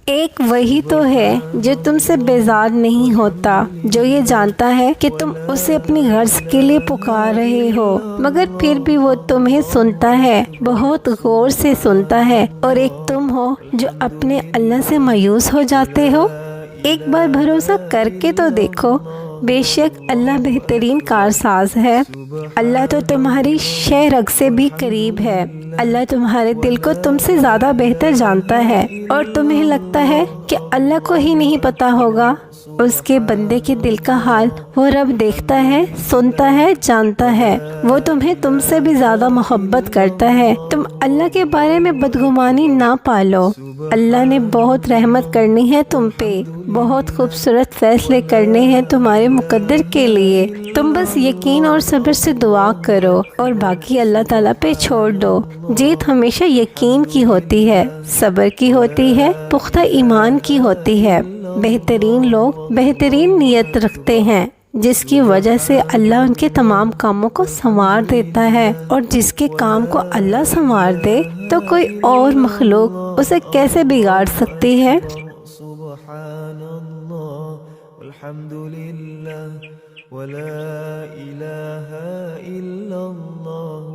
ایک وہی تو ہے جو تم سے بیزار نہیں ہوتا، جو یہ جانتا ہے کہ تم اسے اپنی غرض کے لیے پکار رہے ہو، مگر پھر بھی وہ تمہیں سنتا ہے، بہت غور سے سنتا ہے۔ اور ایک تم ہو جو اپنے اللہ سے مایوس ہو جاتے ہو۔ ایک بار بھروسہ کر کے تو دیکھو، بے شک اللہ بہترین کارساز ہے۔ اللہ تو تمہاری شہ رگ سے بھی قریب ہے۔ اللہ تمہارے دل کو تم سے زیادہ بہتر جانتا ہے، اور تمہیں لگتا ہے کہ اللہ کو ہی نہیں پتا ہوگا۔ اس کے بندے کے دل کا حال وہ رب دیکھتا ہے، سنتا ہے، جانتا ہے۔ وہ تمہیں تم سے بھی زیادہ محبت کرتا ہے۔ تم اللہ کے بارے میں بدگمانی نہ پالو۔ اللہ نے بہت رحمت کرنی ہے تم پہ، بہت خوبصورت فیصلے کرنے ہیں تمہارے مقدر کے لیے۔ تم بس یقین اور صبر سے دعا کرو اور باقی اللہ تعالیٰ پہ چھوڑ دو۔ جیت ہمیشہ یقین کی ہوتی ہے، صبر کی ہوتی ہے، پختہ ایمان کی ہوتی ہے۔ بہترین لوگ بہترین نیت رکھتے ہیں، جس کی وجہ سے اللہ ان کے تمام کاموں کو سنوار دیتا ہے، اور جس کے کام کو اللہ سنوار دے تو کوئی اور مخلوق اسے کیسے بگاڑ سکتی ہے۔ سبحان اللہ والحمد للہ ولا الہ الا اللہ۔